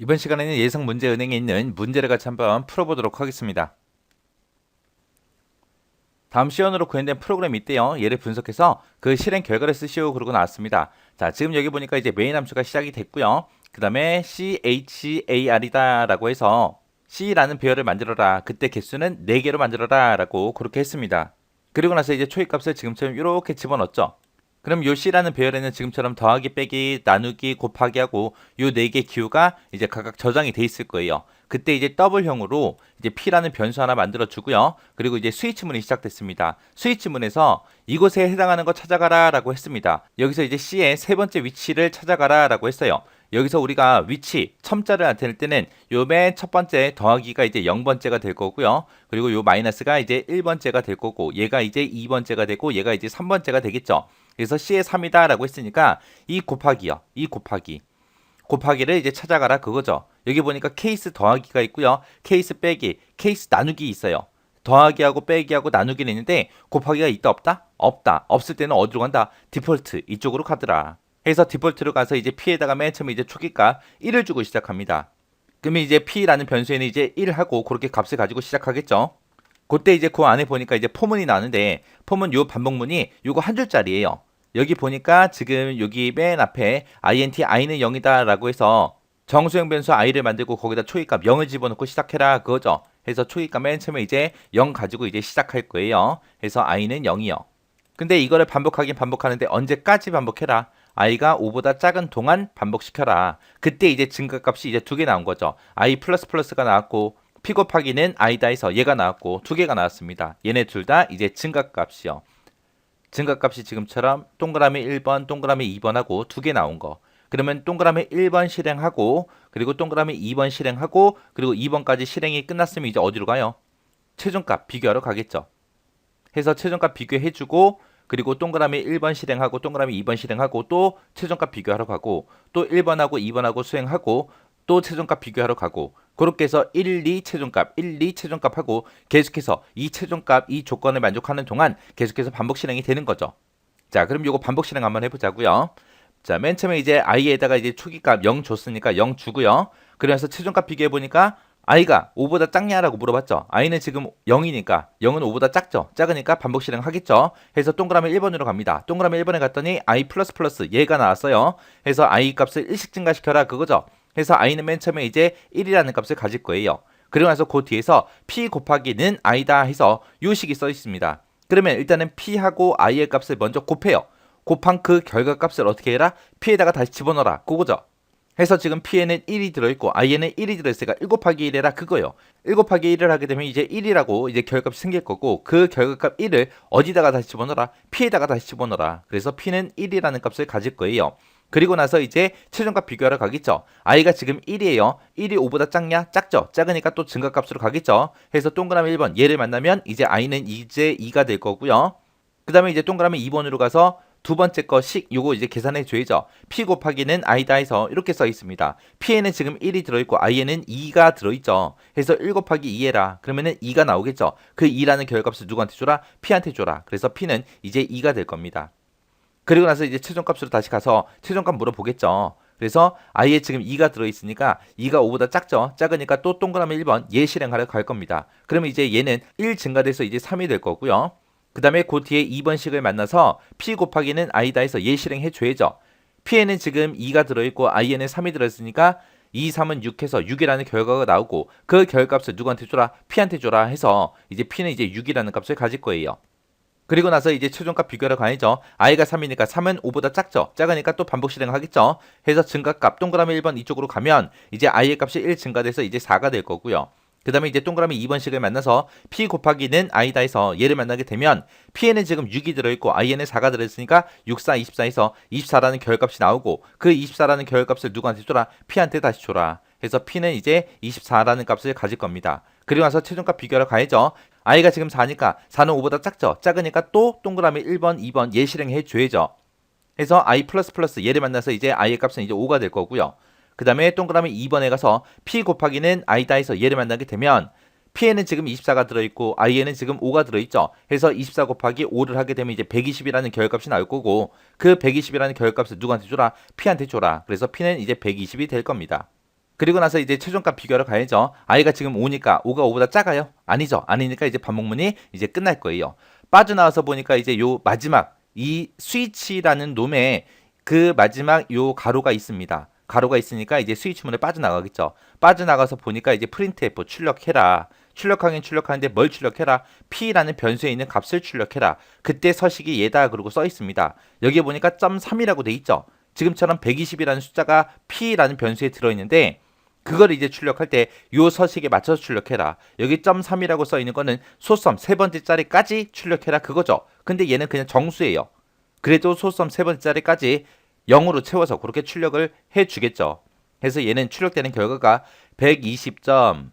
이번 시간에는 예상 문제 은행에 있는 문제를 같이 한번 풀어보도록 하겠습니다. 다음 시연으로 구현된 프로그램이 있대요. 얘를 분석해서 그 실행 결과를 쓰시오 그러고 나왔습니다. 자, 지금 여기 보니까 이제 메인 함수가 시작이 됐고요. 그 다음에 char이다 라고 해서 c라는 배열을 만들어라. 그때 개수는 4개로 만들어라 라고 그렇게 했습니다. 그리고 나서 이제 초입값을 지금처럼 이렇게 집어넣었죠. 그럼 요 C라는 배열에는 지금처럼 더하기, 빼기, 나누기, 곱하기 하고 요 4개 기호가 이제 각각 저장이 돼 있을 거예요. 그때 이제 더블형으로 이제 P라는 변수 하나 만들어 주고요. 그리고 이제 스위치문이 시작됐습니다. 스위치문에서 이곳에 해당하는 거 찾아가라 라고 했습니다. 여기서 이제 C의 세 번째 위치를 찾아가라 라고 했어요. 여기서 우리가 위치, 첨자를 나타낼 때는 요 맨 첫 번째 더하기가 이제 0번째가 될 거고요. 그리고 요 마이너스가 이제 1번째가 될 거고 얘가 이제 2번째가 되고 얘가 이제 3번째가 되겠죠. 그래서 C의 3이다 라고 했으니까 이 곱하기요. 이 곱하기를 이제 찾아가라 그거죠. 여기 보니까 케이스 더하기가 있고요. 케이스 빼기, 케이스 나누기 있어요. 더하기하고 빼기하고 나누기는 있는데 곱하기가 있다 없다? 없다. 없을 때는 어디로 간다? 디폴트 이쪽으로 가더라. 해서 디폴트로 가서 이제 P에다가 맨 처음에 이제 초기값 1을 주고 시작합니다. 그러면 이제 P라는 변수에는 이제 1하고 그렇게 값을 가지고 시작하겠죠. 그때 이제 그 안에 보니까 이제 포문이 나는데 포문 요 반복문이 요거 한 줄짜리예요. 여기 보니까 지금 여기 맨 앞에 int i는 0이다 라고 해서 정수형 변수 i를 만들고 거기다 초기값 0을 집어넣고 시작해라 그거죠. 해서 초기값 맨 처음에 이제 0 가지고 이제 시작할 거예요. 해서 i는 0이요. 근데 이거를 반복하긴 반복하는데 언제까지 반복해라? i가 5보다 작은 동안 반복시켜라. 그때 이제 증가값이 이제 두 개 나온 거죠. i 플러스 플러스가 나왔고 p 곱하기는 i다 해서 얘가 나왔고 두 개가 나왔습니다. 얘네 둘 다 이제 증가값이요. 증가값이 지금처럼 동그라미 1번, 동그라미 2번 하고 두 개 나온 거. 그러면 동그라미 1번 실행하고 그리고 동그라미 2번 실행하고 그리고 2번까지 실행이 끝났으면 이제 어디로 가요? 최종값 비교하러 가겠죠. 해서 최종값 비교해주고 그리고 동그라미 1번 실행하고 동그라미 2번 실행하고 또 최종값 비교하러 가고 또 1번하고 2번하고 수행하고 또 최종값 비교하러 가고 그렇게 해서 1, 2 최종값, 1, 2 최종값 하고 계속해서 이 최종값, 이 조건을 만족하는 동안 계속해서 반복 실행이 되는 거죠. 자, 그럼 요거 반복 실행 한번 해보자고요. 자, 맨 처음에 이제 i에다가 이제 초기값 0 줬으니까 0 주고요. 그래서 최종값 비교해보니까 i가 5보다 작냐라고 물어봤죠. i는 지금 0이니까 0은 5보다 작죠. 작으니까 반복 실행하겠죠. 해서 동그라미 1번으로 갑니다. 동그라미 1번에 갔더니 i 플러스 플러스 얘가 나왔어요. 해서 i 값을 1씩 증가시켜라 그거죠. 해서 i는 맨 처음에 이제 1이라는 값을 가질 거예요. 그리고 나서 그 뒤에서 p 곱하기는 i다 해서 요 식이 써 있습니다. 그러면 일단은 p하고 i의 값을 먼저 곱해요. 곱한 그 결과값을 어떻게 해라? p에다가 다시 집어넣어라 그거죠. 해서 지금 p에는 1이 들어있고 i에는 1이 들어있으니까 1 곱하기 1 해라 그거요. 1 곱하기 1을 하게 되면 이제 1이라고 이제 결과값이 생길 거고 그 결과값 1을 어디다가 다시 집어넣어라? p에다가 다시 집어넣어라. 그래서 p는 1이라는 값을 가질 거예요. 그리고 나서 이제 최종값 비교하러 가겠죠. i가 지금 1이에요. 1이 5보다 작냐? 작죠. 작으니까 또 증가값으로 가겠죠. 해서 동그라미 1번 얘를 만나면 이제 i는 이제 2가 될 거고요. 그 다음에 이제 동그라미 2번으로 가서 두 번째 거 식 요거 이제 계산해 줘야죠. p 곱하기는 i다 해서 이렇게 써 있습니다. p에는 지금 1이 들어있고 i에는 2가 들어있죠. 해서 1 곱하기 2 해라. 그러면은 2가 나오겠죠. 그 2라는 결값을 누구한테 줘라? p한테 줘라. 그래서 p는 이제 2가 될 겁니다. 그리고 나서 이제 최종값으로 다시 가서 최종값 물어보겠죠. 그래서 i에 지금 2가 들어있으니까 2가 5보다 작죠. 작으니까 또 동그라미 1번 얘 실행하러 갈 겁니다. 그러면 이제 얘는 1 증가돼서 이제 3이 될 거고요. 그 다음에 그 뒤에 2번식을 만나서 p 곱하기는 i다 해서 얘 실행해 줘야죠. p에는 지금 2가 들어있고 i에는 3이 들어있으니까 2, 3은 6 해서 6이라는 결과가 나오고 그 결값을 누구한테 줘라? p한테 줘라 해서 이제 p는 이제 6이라는 값을 가질 거예요. 그리고 나서 이제 최종값 비교하러 가야죠. i가 3이니까 3은 5보다 작죠. 작으니까 또 반복 실행하겠죠. 해서 증가값 동그라미 1번 이쪽으로 가면 이제 i의 값이 1 증가돼서 이제 4가 될 거고요. 그 다음에 이제 동그라미 2번식을 만나서 p 곱하기는 i다 해서 얘를 만나게 되면 p에는 지금 6이 들어있고 i에는 4가 들어있으니까 6, 4, 24 해서 24라는 결값이 나오고 그 24라는 결값을 누구한테 줘라? p한테 다시 줘라. 해서 p는 이제 24라는 값을 가질 겁니다. 그리고 나서 최종값 비교하러 가야죠. i가 지금 4니까 4는 5보다 작죠. 작으니까 또 동그라미 1번, 2번 얘 실행해 줘야죠. 해서 i 플러스 플러스 얘를 만나서 이제 i의 값은 이제 5가 될 거고요. 그 다음에 동그라미 2번에 가서 p 곱하기는 i다 해서 얘를 만나게 되면 p에는 지금 24가 들어있고 i에는 지금 5가 들어있죠. 해서 24 곱하기 5를 하게 되면 이제 120이라는 결값이 나올 거고 그 120이라는 결값을 누구한테 줘라? p한테 줘라. 그래서 p는 이제 120이 될 겁니다. 그리고 나서 이제 최종값 비교하러 가야죠. i가 지금 5니까 5가 5보다 작아요? 아니죠. 아니니까 이제 반복문이 이제 끝날 거예요. 빠져나와서 보니까 이제 요 마지막 이 스위치라는 놈에 그 마지막 요 가로가 있습니다. 가로가 있으니까 이제 스위치문을 빠져나가겠죠. 빠져나가서 보니까 이제 printf 출력해라. 출력하긴 출력하는데 뭘 출력해라? p라는 변수에 있는 값을 출력해라. 그때 서식이 얘다 그러고 써 있습니다. 여기에 보니까 0.3이라고 돼 있죠. 지금처럼 120이라는 숫자가 p라는 변수에 들어있는데 그걸 이제 출력할 때 요 서식에 맞춰서 출력해라. 여기 0.3이라고 써 있는 거는 소섬 세 번째 자리까지 출력해라 그거죠. 근데 얘는 그냥 정수예요. 그래도 소섬 세 번째 자리까지 0으로 채워서 그렇게 출력을 해주겠죠. 그래서 얘는 출력되는 결과가 120.000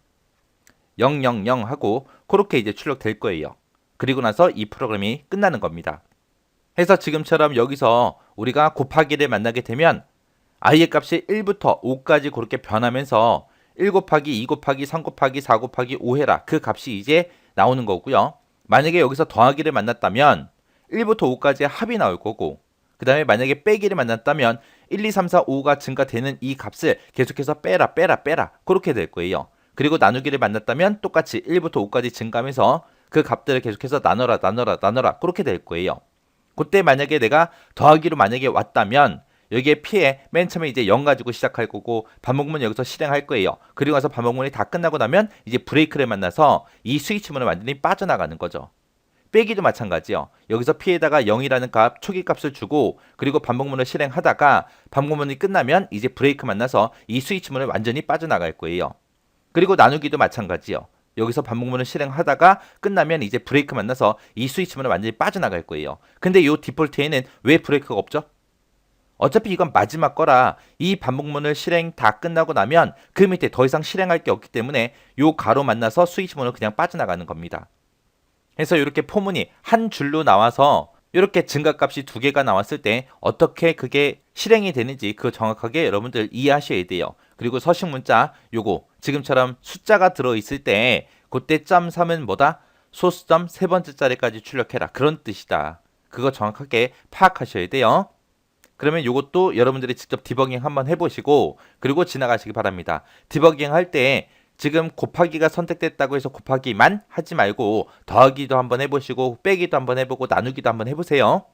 하고 그렇게 이제 출력될 거예요. 그리고 나서 이 프로그램이 끝나는 겁니다. 해서 지금처럼 여기서 우리가 곱하기를 만나게 되면 i의 값이 1부터 5까지 그렇게 변하면서 1 곱하기 2 곱하기 3 곱하기 4 곱하기 5 해라. 그 값이 이제 나오는 거고요. 만약에 여기서 더하기를 만났다면 1부터 5까지의 합이 나올 거고 그 다음에 만약에 빼기를 만났다면 1, 2, 3, 4, 5가 증가되는 이 값을 계속해서 빼라 그렇게 될 거예요. 그리고 나누기를 만났다면 똑같이 1부터 5까지 증가하면서 그 값들을 계속해서 나눠라 그렇게 될 거예요. 그때 만약에 내가 더하기로 만약에 왔다면 여기에 p에 맨 처음에 이제 0 가지고 시작할 거고 반복문 여기서 실행할 거예요. 그리고 나서 반복문이 다 끝나고 나면 이제 브레이크를 만나서 이 스위치문을 완전히 빠져나가는 거죠. 빼기도 마찬가지요. 여기서 p에다가 0이라는 값, 초기 값을 주고 그리고 반복문을 실행하다가 반복문이 끝나면 이제 브레이크 만나서 이 스위치문을 완전히 빠져나갈 거예요. 그리고 나누기도 마찬가지요. 여기서 반복문을 실행하다가 끝나면 이제 브레이크 만나서 이 스위치문을 완전히 빠져나갈 거예요. 근데 이 디폴트에는 왜 브레이크가 없죠? 어차피 이건 마지막 거라 이 반복문을 실행 다 끝나고 나면 그 밑에 더 이상 실행할 게 없기 때문에 요 가로 만나서 스위치문을 그냥 빠져나가는 겁니다. 그래서 이렇게 포문이 한 줄로 나와서 이렇게 증가값이 두 개가 나왔을 때 어떻게 그게 실행이 되는지 그거 정확하게 여러분들 이해하셔야 돼요. 그리고 서식 문자 요거 지금처럼 숫자가 들어있을 때 그때 .3은 뭐다? 소수점 세 번째 자리까지 출력해라. 그런 뜻이다. 그거 정확하게 파악하셔야 돼요. 그러면 이것도 여러분들이 직접 디버깅 한번 해보시고 그리고 지나가시기 바랍니다. 디버깅 할 때 지금 곱하기가 선택됐다고 해서 곱하기만 하지 말고 더하기도 한번 해보시고 빼기도 한번 해보고 나누기도 한번 해보세요.